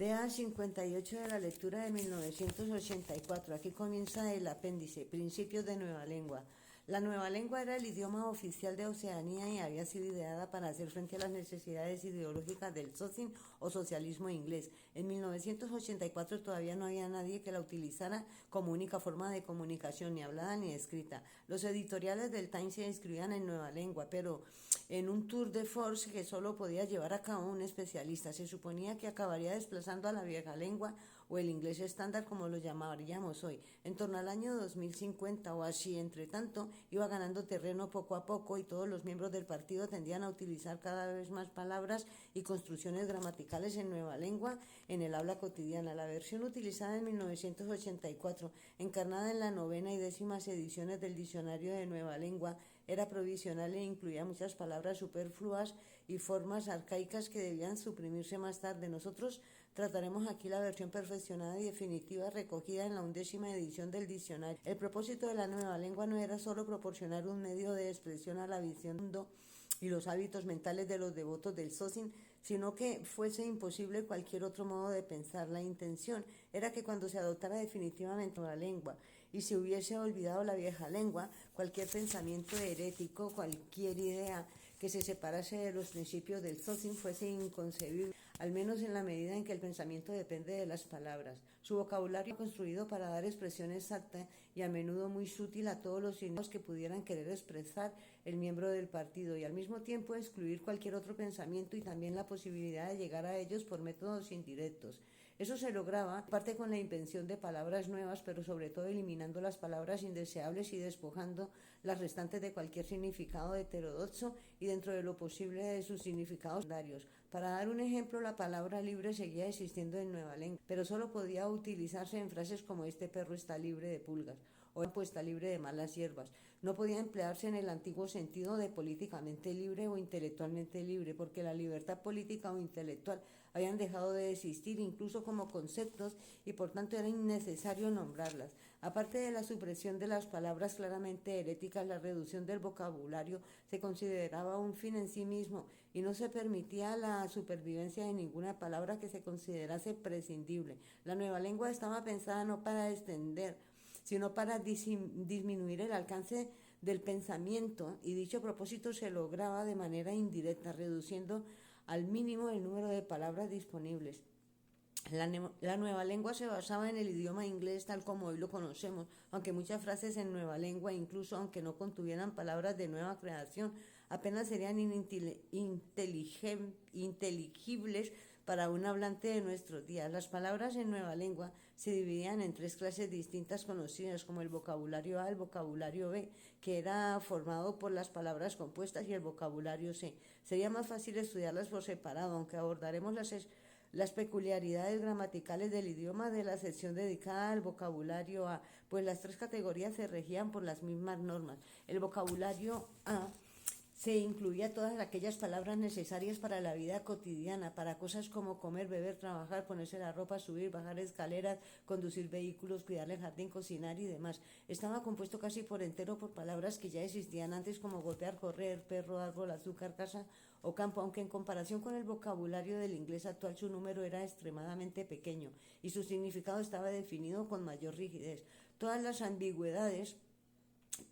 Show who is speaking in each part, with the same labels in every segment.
Speaker 1: Día 58 de la lectura de 1984. Aquí comienza el apéndice, Principios de Nueva Lengua. La nueva lengua era el idioma oficial de Oceanía y había sido ideada para hacer frente a las necesidades ideológicas del socin o socialismo inglés. En 1984 todavía no había nadie que la utilizara como única forma de comunicación, ni hablada ni escrita. Los editoriales del Times se inscribían en nueva lengua, pero en un tour de force que solo podía llevar a cabo un especialista. Se suponía que acabaría desplazando a la vieja lengua o el inglés estándar, como lo llamaríamos hoy, en torno al año 2050 o así. Entre tanto, iba ganando terreno poco a poco y todos los miembros del partido tendían a utilizar cada vez más palabras y construcciones gramaticales en nueva lengua en el habla cotidiana. La versión utilizada en 1984, encarnada en la 9ª y 10ª ediciones del Diccionario de Nueva Lengua, era provisional e incluía muchas palabras superfluas y formas arcaicas que debían suprimirse más tarde. Nosotros trataremos aquí la versión perfeccionada y definitiva recogida en la 11ª edición del diccionario. El propósito de la nueva lengua no era solo proporcionar un medio de expresión a la visión del mundo y los hábitos mentales de los devotos del socin, sino que fuese imposible cualquier otro modo de pensar. La intención era que cuando se adoptara definitivamente la lengua y se hubiese olvidado la vieja lengua, cualquier pensamiento herético, cualquier idea que se separase de los principios del socin fuese inconcebible, al menos en la medida en que el pensamiento depende de las palabras. Su vocabulario construido para dar expresión exacta y a menudo muy sutil a todos los signos que pudieran querer expresar el miembro del partido, y al mismo tiempo excluir cualquier otro pensamiento y también la posibilidad de llegar a ellos por métodos indirectos. Eso se lograba, en parte con la invención de palabras nuevas, pero sobre todo eliminando las palabras indeseables y despojando las restantes de cualquier significado heterodoxo y dentro de lo posible de sus significados secundarios. Para dar un ejemplo, la palabra libre seguía existiendo en nueva lengua, pero solo podía utilizarse en frases como este perro está libre de pulgas o pues está libre de malas hierbas. No podía emplearse en el antiguo sentido de políticamente libre o intelectualmente libre, porque la libertad política o intelectual habían dejado de existir incluso como conceptos y por tanto era innecesario nombrarlas. Aparte de la supresión de las palabras claramente heréticas, la reducción del vocabulario se consideraba un fin en sí mismo y no se permitía la supervivencia de ninguna palabra que se considerase prescindible. La nueva lengua estaba pensada no para extender, sino para disminuir el alcance del pensamiento, y dicho propósito se lograba de manera indirecta, reduciendo al mínimo el número de palabras disponibles. La nueva lengua se basaba en el idioma inglés tal como hoy lo conocemos, aunque muchas frases en nueva lengua, incluso aunque no contuvieran palabras de nueva creación, apenas serían inteligibles para un hablante de nuestros días. Las palabras en nueva lengua se dividían en 3 clases distintas conocidas como el vocabulario A, el vocabulario B, que era formado por las palabras compuestas, y el vocabulario C. Sería más fácil estudiarlas por separado, aunque abordaremos las peculiaridades gramaticales del idioma de la sección dedicada al vocabulario A, pues las 3 categorías se regían por las mismas normas. El vocabulario A se incluía todas aquellas palabras necesarias para la vida cotidiana, para cosas como comer, beber, trabajar, ponerse la ropa, subir, bajar escaleras, conducir vehículos, cuidar el jardín, cocinar y demás. Estaba compuesto casi por entero por palabras que ya existían antes, como golpear, correr, perro, árbol, azúcar, casa o campo, aunque en comparación con el vocabulario del inglés actual su número era extremadamente pequeño y su significado estaba definido con mayor rigidez. Todas las ambigüedades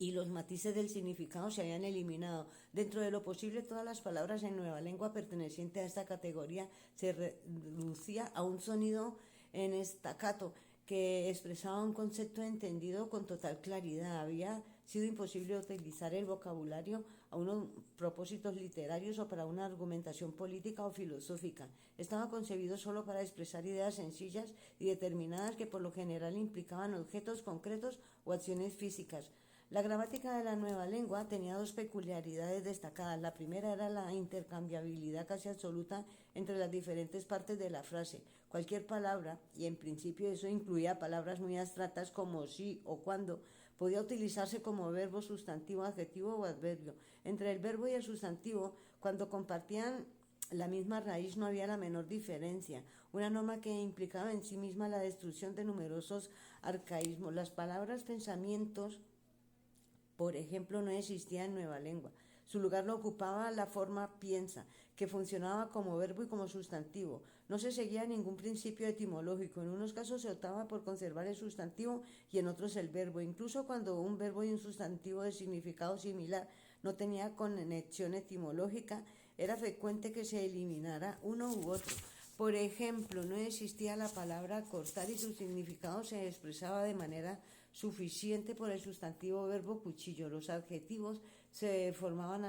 Speaker 1: y los matices del significado se habían eliminado. Dentro de lo posible, todas las palabras en nueva lengua pertenecientes a esta categoría se reducía a un sonido en staccato que expresaba un concepto entendido con total claridad. Había sido imposible utilizar el vocabulario a unos propósitos literarios o para una argumentación política o filosófica. Estaba concebido solo para expresar ideas sencillas y determinadas que por lo general implicaban objetos concretos o acciones físicas. La gramática de la nueva lengua tenía 2 peculiaridades destacadas. La primera era la intercambiabilidad casi absoluta entre las diferentes partes de la frase. Cualquier palabra, y en principio eso incluía palabras muy abstractas como sí o cuando, podía utilizarse como verbo, sustantivo, adjetivo o adverbio. Entre el verbo y el sustantivo, cuando compartían la misma raíz, no había la menor diferencia, una norma que implicaba en sí misma la destrucción de numerosos arcaísmos. Las palabras pensamientos, por ejemplo, no existía en nueva lengua. Su lugar lo ocupaba la forma piensa, que funcionaba como verbo y como sustantivo. No se seguía ningún principio etimológico. En unos casos se optaba por conservar el sustantivo y en otros el verbo. Incluso cuando un verbo y un sustantivo de significado similar no tenía conexión etimológica, era frecuente que se eliminara uno u otro. Por ejemplo, no existía la palabra cortar y su significado se expresaba de manera suficiente por el sustantivo verbo cuchillo. Los adjetivos se formaban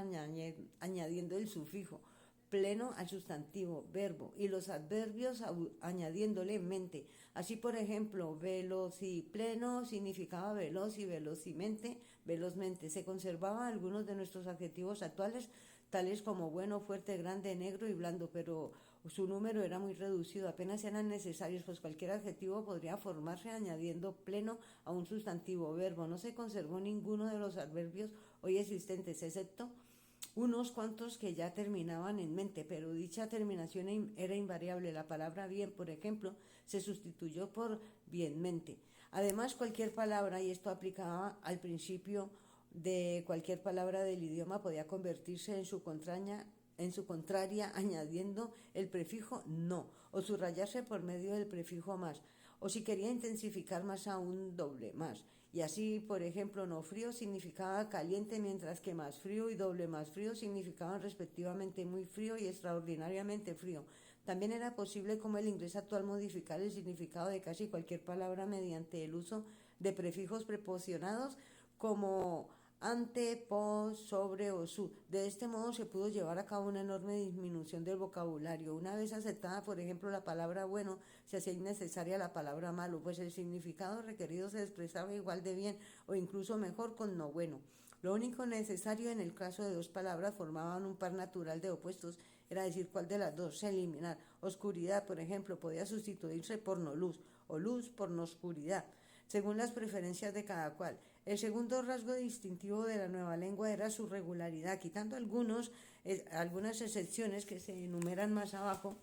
Speaker 1: añadiendo el sufijo pleno al sustantivo verbo y los adverbios añadiéndole mente. Así, por ejemplo, velocipleno significaba veloz y velozmente, velozmente. Se conservaban algunos de nuestros adjetivos actuales, tales como bueno, fuerte, grande, negro y blando, pero su número era muy reducido, apenas eran necesarios, pues cualquier adjetivo podría formarse añadiendo pleno a un sustantivo verbo. No se conservó ninguno de los adverbios hoy existentes, excepto unos cuantos que ya terminaban en mente, pero dicha terminación era invariable. La palabra bien, por ejemplo, se sustituyó por bienmente. Además, cualquier palabra, y esto aplicaba al principio de cualquier palabra del idioma, podía convertirse en su contraria añadiendo el prefijo no o subrayarse por medio del prefijo más, o si quería intensificar más aún doble más. Y así, por ejemplo, no frío significaba caliente, mientras que más frío y doble más frío significaban respectivamente muy frío y extraordinariamente frío. También era posible, como el inglés actual, modificar el significado de casi cualquier palabra mediante el uso de prefijos preposicionados como ante, pos, sobre o su. De este modo se pudo llevar a cabo una enorme disminución del vocabulario. Una vez aceptada, por ejemplo, la palabra bueno, se hacía innecesaria la palabra malo, pues el significado requerido se expresaba igual de bien o incluso mejor con no bueno. Lo único necesario en el caso de dos palabras formaban un par natural de opuestos, era decir, cuál de las dos se eliminar. Oscuridad, por ejemplo, podía sustituirse por no luz o luz por no oscuridad, según las preferencias de cada cual. El segundo rasgo distintivo de la nueva lengua era su regularidad, quitando algunas excepciones que se enumeran más abajo.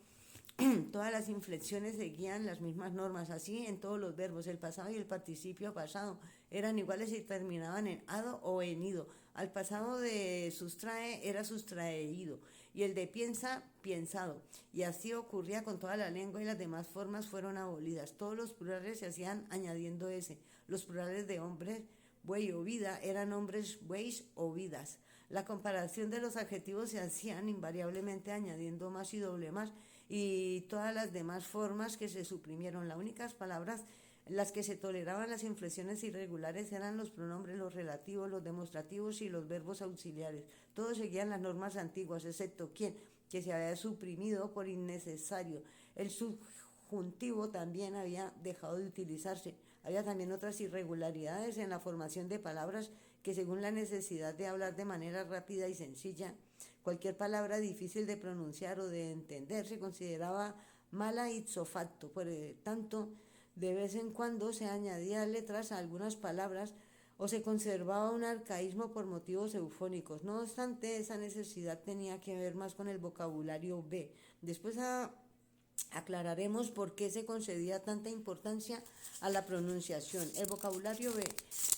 Speaker 1: Todas las inflexiones seguían las mismas normas, así en todos los verbos. El pasado y el participio pasado eran iguales y terminaban en ado o en ido. Al pasado de sustrae era sustraído y el de piensa, piensado. Y así ocurría con toda la lengua y las demás formas fueron abolidas. Todos los plurales se hacían añadiendo ese. Los plurales de hombres, buey o vida eran hombres, bueyes o vidas. La comparación de los adjetivos se hacían invariablemente añadiendo más y doble más, y todas las demás formas que se suprimieron. Las únicas palabras en las que se toleraban las inflexiones irregulares eran los pronombres, los relativos, los demostrativos y los verbos auxiliares. Todos seguían las normas antiguas, excepto quién, que se había suprimido por innecesario. El subjuntivo también había dejado de utilizarse. Había también otras irregularidades en la formación de palabras que, según la necesidad de hablar de manera rápida y sencilla, cualquier palabra difícil de pronunciar o de entender se consideraba mala ipso facto. Por tanto, de vez en cuando se añadían letras a algunas palabras o se conservaba un arcaísmo por motivos eufónicos. No obstante, esa necesidad tenía que ver más con el vocabulario B. Después aclararemos por qué se concedía tanta importancia a la pronunciación. El vocabulario B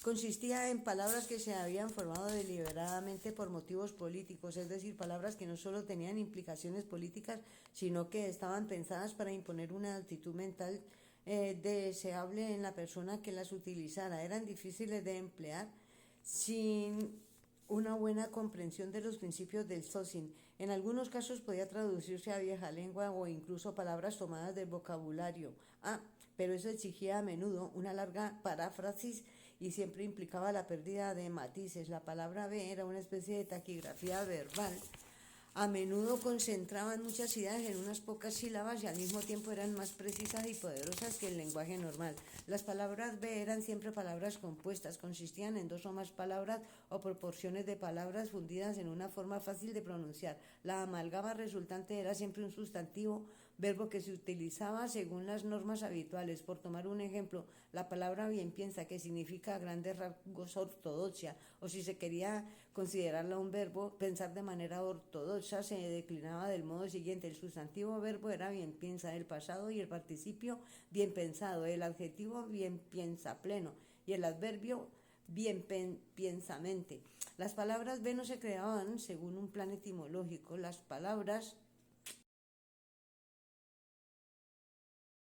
Speaker 1: consistía en palabras que se habían formado deliberadamente por motivos políticos, es decir, palabras que no solo tenían implicaciones políticas, sino que estaban pensadas para imponer una actitud mental deseable en la persona que las utilizara. Eran difíciles de emplear sin una buena comprensión de los principios del Socin. En algunos casos podía traducirse a vieja lengua o incluso palabras tomadas del vocabulario A, pero eso exigía a menudo una larga paráfrasis y siempre implicaba la pérdida de matices. La palabra B era una especie de taquigrafía verbal. A menudo concentraban muchas ideas en unas pocas sílabas y al mismo tiempo eran más precisas y poderosas que el lenguaje normal. Las palabras B eran siempre palabras compuestas, consistían en dos o más palabras o proporciones de palabras fundidas en una forma fácil de pronunciar. La amalgama resultante era siempre un sustantivo, verbo que se utilizaba según las normas habituales. Por tomar un ejemplo, la palabra bien piensa, que significa a grandes rasgos ortodoxia, o si se quería considerarla un verbo, pensar de manera ortodoxa, se declinaba del modo siguiente. El sustantivo verbo era bien piensa, el pasado y el participio bien pensado, el adjetivo bien piensa pleno y el adverbio Bien, piensamente. Las palabras B no se creaban según un plan etimológico. Las palabras